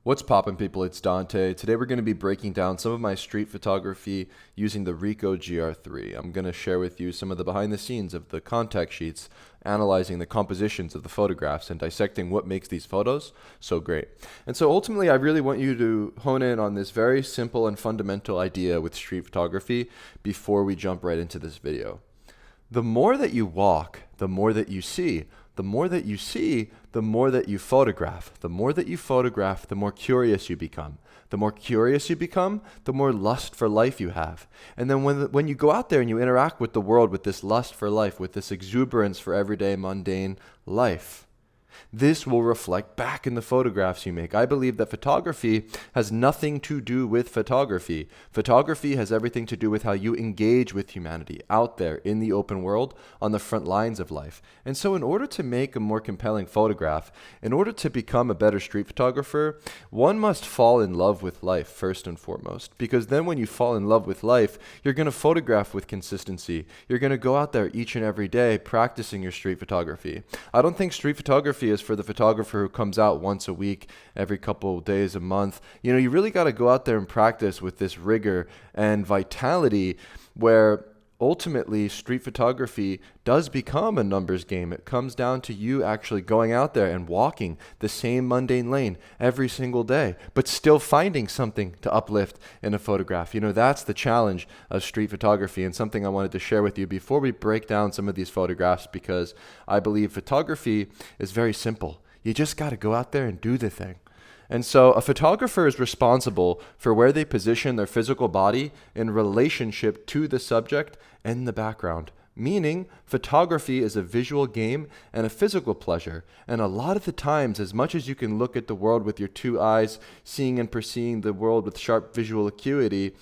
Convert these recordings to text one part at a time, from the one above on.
What's poppin', people? It's Dante. Today we're going to be breaking down some of my street photography using the Ricoh GR III. I'm going to share with you some of the behind the scenes of the contact sheets, analyzing the compositions of the photographs, and dissecting what makes these photos so great. And so ultimately, I really want you to hone in on this very simple and fundamental idea with street photography before we jump right into this video. The more that you walk, the more that you see. The more that you see, the more that you photograph. The more that you photograph, the more curious you become. The more curious you become, the more lust for life you have. And then when you go out there and you interact with the world with this lust for life, with this exuberance for everyday mundane life, this will reflect back in the photographs you make. I believe that photography has nothing to do with photography. Photography has everything to do with how you engage with humanity out there in the open world on the front lines of life. And so in order to make a more compelling photograph, in order to become a better street photographer, one must fall in love with life first and foremost. Because then when you fall in love with life, you're going to photograph with consistency. You're going to go out there each and every day practicing your street photography. I don't think street photography is for the photographer who comes out once a week, every couple of days, a month. You know, you really got to go out there and practice with this rigor and vitality where ultimately street photography does become a numbers game. It comes down to you actually going out there and walking the same mundane lane every single day, but still finding something to uplift in a photograph. You know, that's the challenge of street photography, and something I wanted to share with you before we break down some of these photographs, because I believe photography is very simple. You just got to go out there and do the thing. And so a photographer is responsible for where they position their physical body in relationship to the subject and the background. Meaning, photography is a visual game and a physical pleasure. And a lot of the times, as much as you can look at the world with your two eyes, seeing and perceiving the world with sharp visual acuity,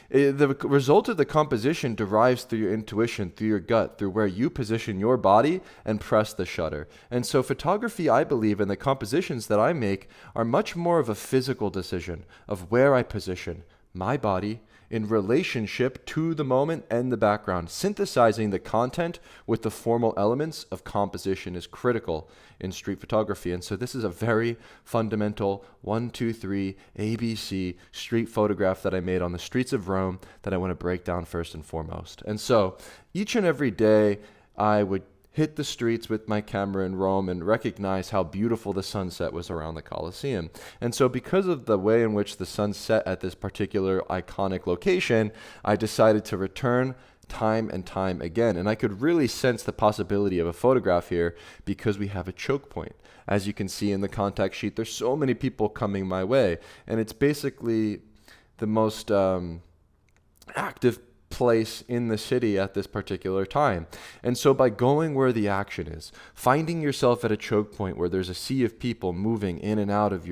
the result of the composition derives through your intuition, through your gut, through where you position your body and press the shutter. And so photography, I believe, and the compositions that I make are much more of a physical decision of where I position my body in relationship to the moment and the background. Synthesizing the content with the formal elements of composition is critical in street photography. And so this is a very fundamental 1, 2, 3 ABC street photograph that I made on the streets of Rome that I want to break down first and foremost. And so each and every day I would hit the streets with my camera in Rome and recognize how beautiful the sunset was around the Colosseum. And so because of the way in which the sun set at this particular iconic location, I decided to return time and time again. And I could really sense the possibility of a photograph here because we have a choke point. As you can see in the contact sheet, there's so many people coming my way. And it's basically the most active place in the city at this particular time. And so by going where the action is, finding yourself at a choke point where there's a sea of people moving in and out of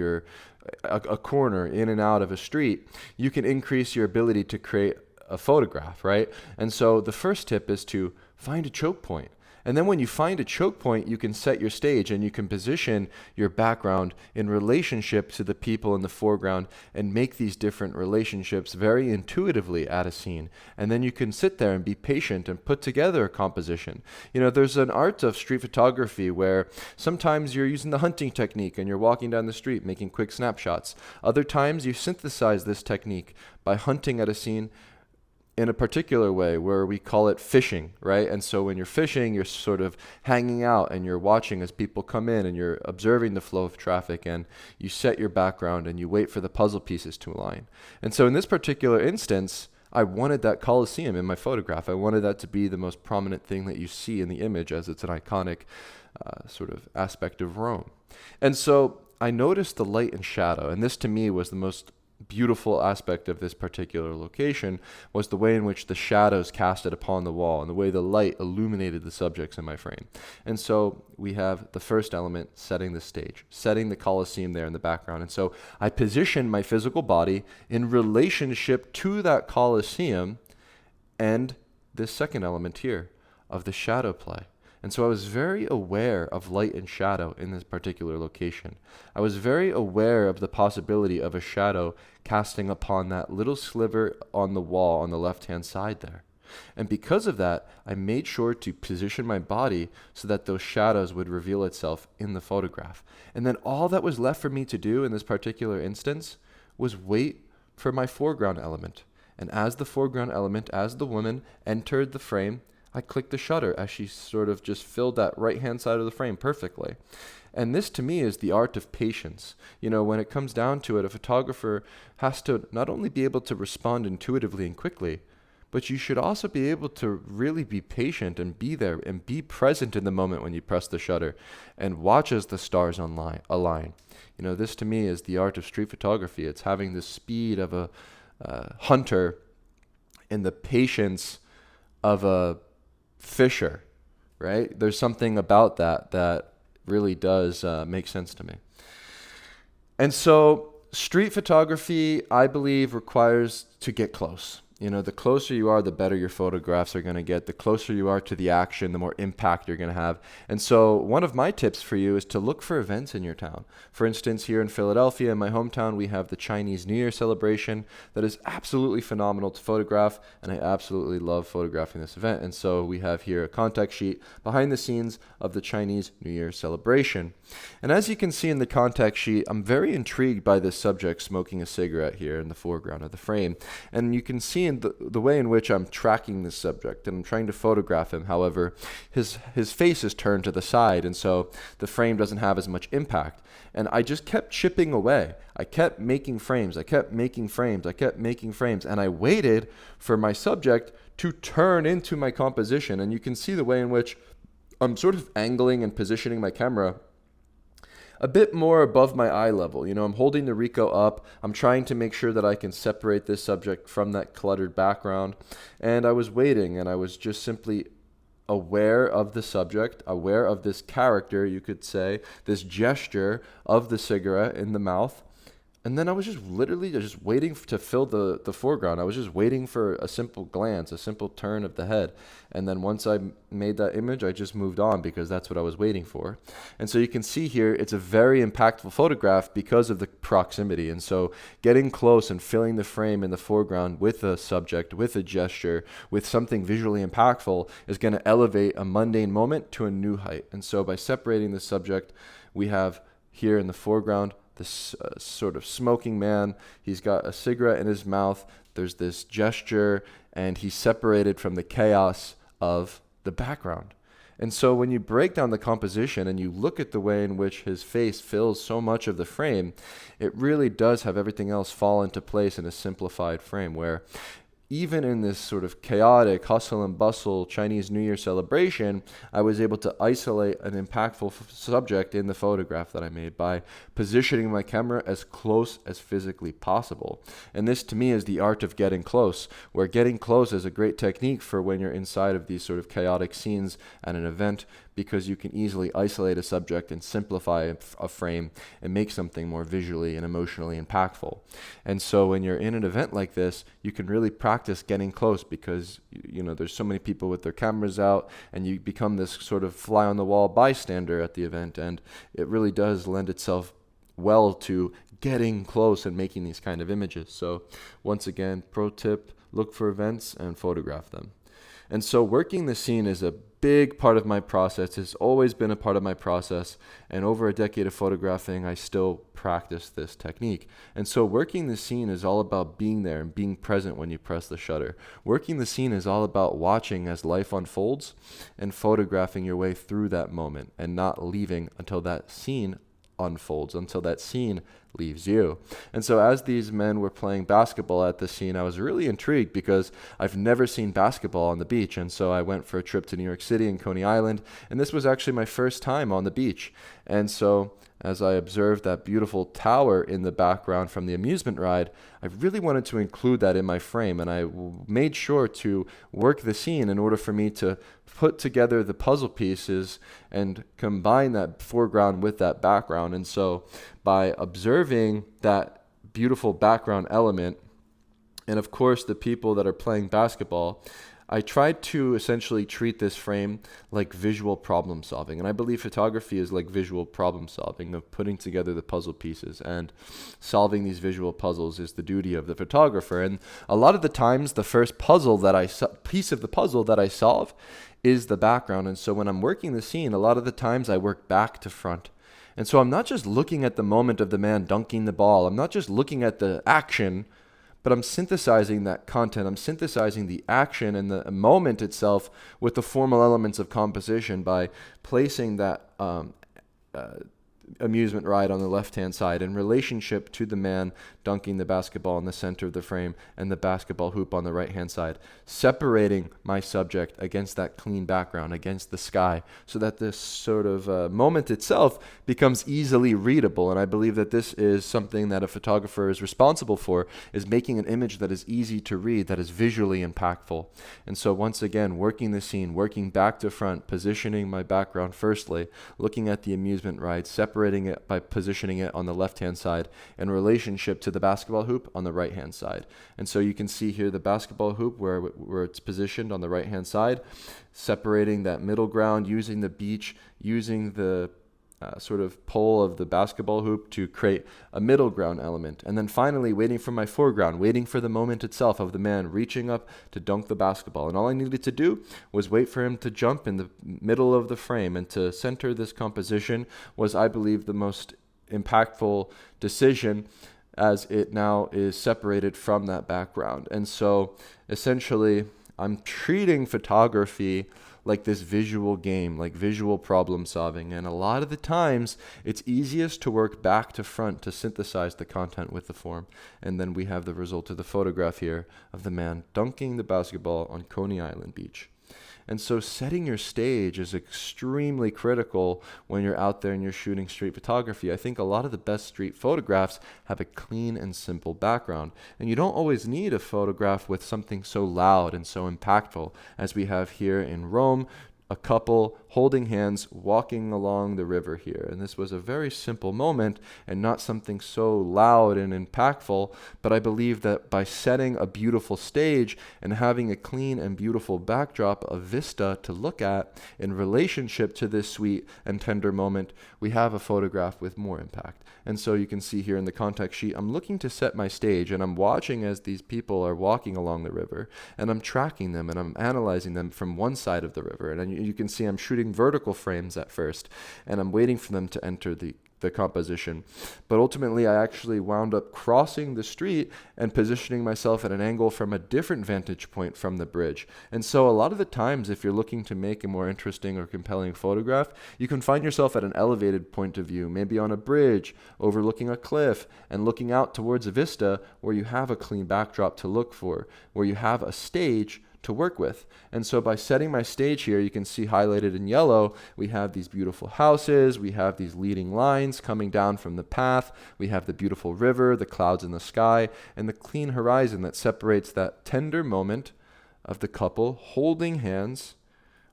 a corner, in and out of a street, you can increase your ability to create a photograph, right? And so the first tip is to find a choke point. And then when you find a choke point, you can set your stage and you can position your background in relationship to the people in the foreground and make these different relationships very intuitively at a scene. And then you can sit there and be patient and put together a composition. You know, there's an art of street photography where sometimes you're using the hunting technique and you're walking down the street making quick snapshots. Other times you synthesize this technique by hunting at a scene in a particular way where we call it fishing, right? And so when you're fishing, you're sort of hanging out and you're watching as people come in and you're observing the flow of traffic and you set your background and you wait for the puzzle pieces to align. And so in this particular instance, I wanted that Colosseum in my photograph. I wanted that to be the most prominent thing that you see in the image, as it's an iconic sort of aspect of Rome. And so I noticed the light and shadow, and this to me was the most beautiful aspect of this particular location, was the way in which the shadows casted upon the wall and the way the light illuminated the subjects in my frame. And so we have the first element, setting the stage, setting the Colosseum there in the background. And so I positioned my physical body in relationship to that Colosseum and this second element here of the shadow play. And so I was very aware of light and shadow in this particular location. I was very aware of the possibility of a shadow casting upon that little sliver on the wall on the left-hand side there. And because of that, I made sure to position my body so that those shadows would reveal itself in the photograph. And then all that was left for me to do in this particular instance was wait for my foreground element. And as the foreground element, as the woman entered the frame, I clicked the shutter as she sort of just filled that right-hand side of the frame perfectly. And this to me is the art of patience. When it comes down to it, a photographer has to not only be able to respond intuitively and quickly, but you should also be able to really be patient and be there and be present in the moment when you press the shutter and watch as the stars align. This to me is the art of street photography. It's having the speed of a hunter and the patience of a fisher, right? There's something about that really does make sense to me. And so street photography, I believe, requires to get close. The closer you are, the better your photographs are going to get. The closer you are to the action, the more impact you're going to have. And so one of my tips for you is to look for events in your town. For instance, here in Philadelphia, in my hometown, we have the Chinese New Year celebration that is absolutely phenomenal to photograph, and I absolutely love photographing this event. And so we have here a contact sheet behind the scenes of the Chinese New Year celebration. And as you can see in the contact sheet, I'm very intrigued by this subject smoking a cigarette here in the foreground of the frame. And you can see in the way in which I'm tracking this subject and I'm trying to photograph him. However, his face is turned to the side, and so the frame doesn't have as much impact. And I just kept chipping away. I kept making frames. I kept making frames. I kept making frames. And I waited for my subject to turn into my composition. And you can see the way in which I'm sort of angling and positioning my camera a bit more above my eye level. I'm holding the Ricoh up. I'm trying to make sure that I can separate this subject from that cluttered background. And I was waiting, and I was just simply aware of the subject, aware of this character, you could say, this gesture of the cigarette in the mouth. And then I was just literally just waiting to fill the foreground. I was just waiting for a simple glance, a simple turn of the head. And then once I made that image, I just moved on because that's what I was waiting for. And so you can see here, it's a very impactful photograph because of the proximity. And so getting close and filling the frame in the foreground with a subject, with a gesture, with something visually impactful is going to elevate a mundane moment to a new height. And so by separating the subject, we have here in the foreground this sort of smoking man. He's got a cigarette in his mouth. There's this gesture, and he's separated from the chaos of the background. And so when you break down the composition and you look at the way in which his face fills so much of the frame, it really does have everything else fall into place in a simplified frame where even in this sort of chaotic hustle and bustle Chinese New Year celebration, I was able to isolate an impactful subject in the photograph that I made by positioning my camera as close as physically possible. And this to me is the art of getting close, where getting close is a great technique for when you're inside of these sort of chaotic scenes at an event, because you can easily isolate a subject and simplify a frame and make something more visually and emotionally impactful. And so when you're in an event like this, you can really practice getting close because there's so many people with their cameras out, and you become this sort of fly on the wall bystander at the event, and it really does lend itself well to getting close and making these kind of images. So once again, pro tip, look for events and photograph them. And so working the scene is a big part of my process. It's always been a part of my process. And over a decade of photographing, I still practice this technique. And so working the scene is all about being there and being present when you press the shutter. Working the scene is all about watching as life unfolds and photographing your way through that moment and not leaving until that scene unfolds, until that scene leaves you. And so as these men were playing basketball at the scene, I was really intrigued because I've never seen basketball on the beach. And so I went for a trip to New York City and Coney Island, and this was actually my first time on the beach. And so as I observed that beautiful tower in the background from the amusement ride, I really wanted to include that in my frame, and I made sure to work the scene in order for me to put together the puzzle pieces and combine that foreground with that background. And so by observing that beautiful background element, and of course the people that are playing basketball, I tried to essentially treat this frame like visual problem solving. And I believe photography is like visual problem solving, of putting together the puzzle pieces. And solving these visual puzzles is the duty of the photographer. And a lot of the times, the first piece of the puzzle that I solve is the background. And so when I'm working the scene, a lot of the times I work back to front. And so I'm not just looking at the moment of the man dunking the ball. I'm not just looking at the action, but I'm synthesizing that content. I'm synthesizing the action and the moment itself with the formal elements of composition by placing that amusement ride on the left-hand side in relationship to the man dunking the basketball in the center of the frame and the basketball hoop on the right-hand side, separating my subject against that clean background, against the sky, so that this sort of moment itself becomes easily readable. And I believe that this is something that a photographer is responsible for, is making an image that is easy to read, that is visually impactful. And so once again, working the scene, working back to front, positioning my background firstly, looking at the amusement ride, separating it by positioning it on the left-hand side in relationship to the basketball hoop on the right-hand side. And so you can see here the basketball hoop where it's positioned on the right-hand side, separating that middle ground, using the beach, using the sort of pole of the basketball hoop to create a middle ground element. And then finally waiting for my foreground, waiting for the moment itself of the man reaching up to dunk the basketball. And all I needed to do was wait for him to jump in the middle of the frame. And to center this composition was, I believe, the most impactful decision, as it now is separated from that background. And so essentially I'm treating photography like this visual game, like visual problem solving. And a lot of the times it's easiest to work back to front to synthesize the content with the form. And then we have the result of the photograph here of the man dunking the basketball on Coney Island Beach. And so setting your stage is extremely critical when you're out there and you're shooting street photography. I think a lot of the best street photographs have a clean and simple background. And you don't always need a photograph with something so loud and so impactful as we have here in Rome, a couple holding hands walking along the river here. And this was a very simple moment and not something so loud and impactful, but I believe that by setting a beautiful stage and having a clean and beautiful backdrop, a vista to look at in relationship to this sweet and tender moment, we have a photograph with more impact. And so you can see here in the context sheet, I'm looking to set my stage and I'm watching as these people are walking along the river, and I'm tracking them and I'm analyzing them from one side of the river. And you can see I'm shooting vertical frames at first, and I'm waiting for them to enter the composition. But ultimately, I actually wound up crossing the street and positioning myself at an angle from a different vantage point from the bridge. And so a lot of the times, if you're looking to make a more interesting or compelling photograph, you can find yourself at an elevated point of view, maybe on a bridge, overlooking a cliff, and looking out towards a vista where you have a clean backdrop to look for, where you have a stage to work with. And so by setting my stage here, you can see highlighted in yellow, we have these beautiful houses, we have these leading lines coming down from the path, we have the beautiful river, the clouds in the sky, and the clean horizon that separates that tender moment of the couple holding hands,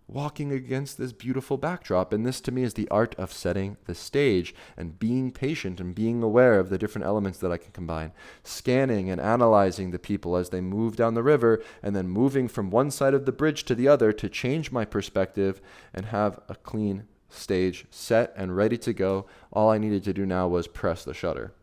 walking against this beautiful backdrop. And this to me is the art of setting the stage and being patient and being aware of the different elements that I can combine, scanning and analyzing the people as they move down the river, and then moving from one side of the bridge to the other to change my perspective and have a clean stage set and ready to go. All I needed to do now was press the shutter.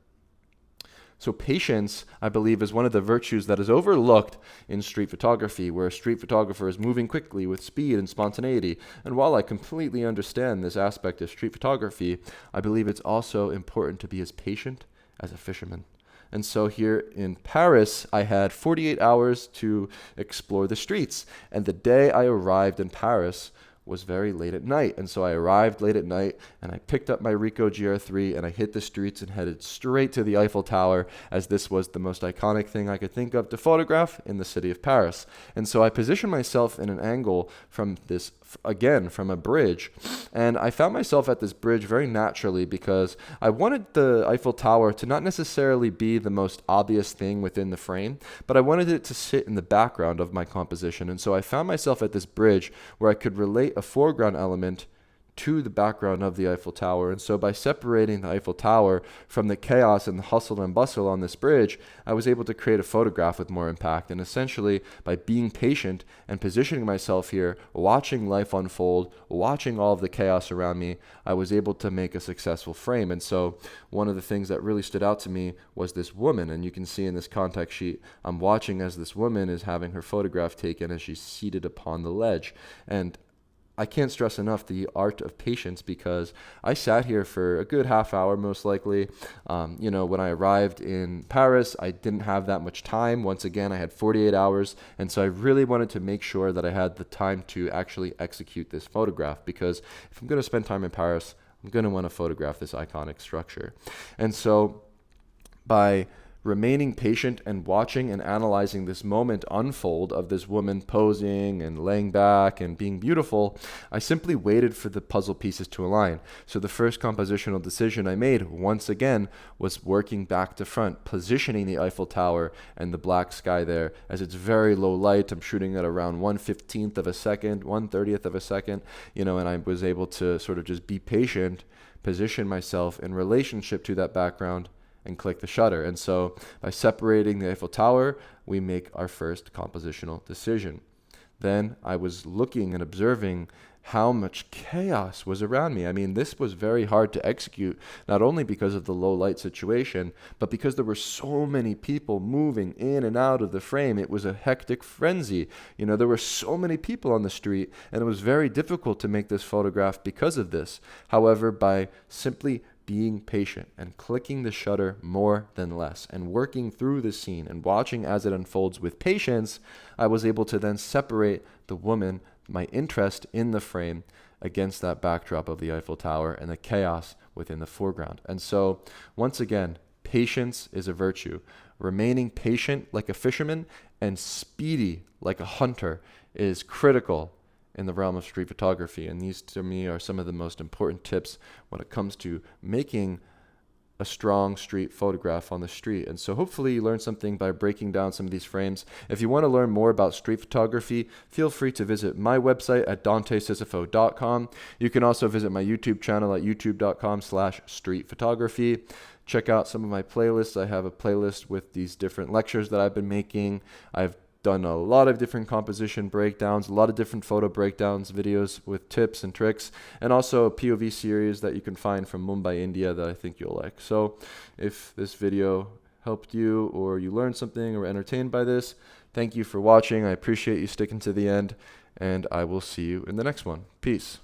So patience, I believe, is one of the virtues that is overlooked in street photography, where a street photographer is moving quickly with speed and spontaneity. And while I completely understand this aspect of street photography, I believe it's also important to be as patient as a fisherman. And so here in Paris, I had 48 hours to explore the streets. And the day I arrived in Paris was very late at night. And so I arrived late at night and I picked up my Ricoh GR III and I hit the streets and headed straight to the Eiffel Tower, as this was the most iconic thing I could think of to photograph in the city of Paris. And so I positioned myself in an angle from this, again, from a bridge. And I found myself at this bridge very naturally because I wanted the Eiffel Tower to not necessarily be the most obvious thing within the frame, but I wanted it to sit in the background of my composition. And so I found myself at this bridge where I could relate a foreground element to the background of the Eiffel Tower. And so by separating the Eiffel Tower from the chaos and the hustle and bustle on this bridge, I was able to create a photograph with more impact. And essentially, by being patient and positioning myself here, watching life unfold, watching all of the chaos around me, I was able to make a successful frame. And so one of the things that really stood out to me was this woman. And you can see in this contact sheet, I'm watching as this woman is having her photograph taken as she's seated upon the ledge. And I can't stress enough the art of patience, because I sat here for a good half hour, most likely. When I arrived in Paris, I didn't have that much time. Once again, I had 48 hours. And so I really wanted to make sure that I had the time to actually execute this photograph, because if I'm going to spend time in Paris, I'm going to want to photograph this iconic structure. And so by remaining patient and watching and analyzing this moment unfold of this woman posing and laying back and being beautiful, I simply waited for the puzzle pieces to align. So the first compositional decision I made, once again, was working back to front, positioning the Eiffel Tower and the black sky there as it's very low light. I'm shooting at around 1/15th of a second, 1/30th of a second, and I was able to sort of just be patient, position myself in relationship to that background, and click the shutter. And so by separating the Eiffel Tower, we make our first compositional decision. Then I was looking and observing how much chaos was around me. I mean, this was very hard to execute, not only because of the low light situation, but because there were so many people moving in and out of the frame. It was a hectic frenzy. There were so many people on the street, and it was very difficult to make this photograph because of this. However, by simply being patient and clicking the shutter more than less and working through the scene and watching as it unfolds with patience, I was able to then separate the woman, my interest in the frame, against that backdrop of the Eiffel Tower and the chaos within the foreground. And so, once again, patience is a virtue. Remaining patient like a fisherman and speedy like a hunter is critical in the realm of street photography. And these, to me, are some of the most important tips when it comes to making a strong street photograph on the street. And so hopefully you learned something by breaking down some of these frames. If you want to learn more about street photography, feel free to visit my website at dantesisofo.com. You can also visit my YouTube channel at youtube.com/streetphotography. Check out some of my playlists. I have a playlist with these different lectures that I've been making. I've done a lot of different composition breakdowns, a lot of different photo breakdowns, videos with tips and tricks, and also a POV series that you can find from Mumbai, India that I think you'll like. So if this video helped you or you learned something or were entertained by this, thank you for watching. I appreciate you sticking to the end, and I will see you in the next one. Peace.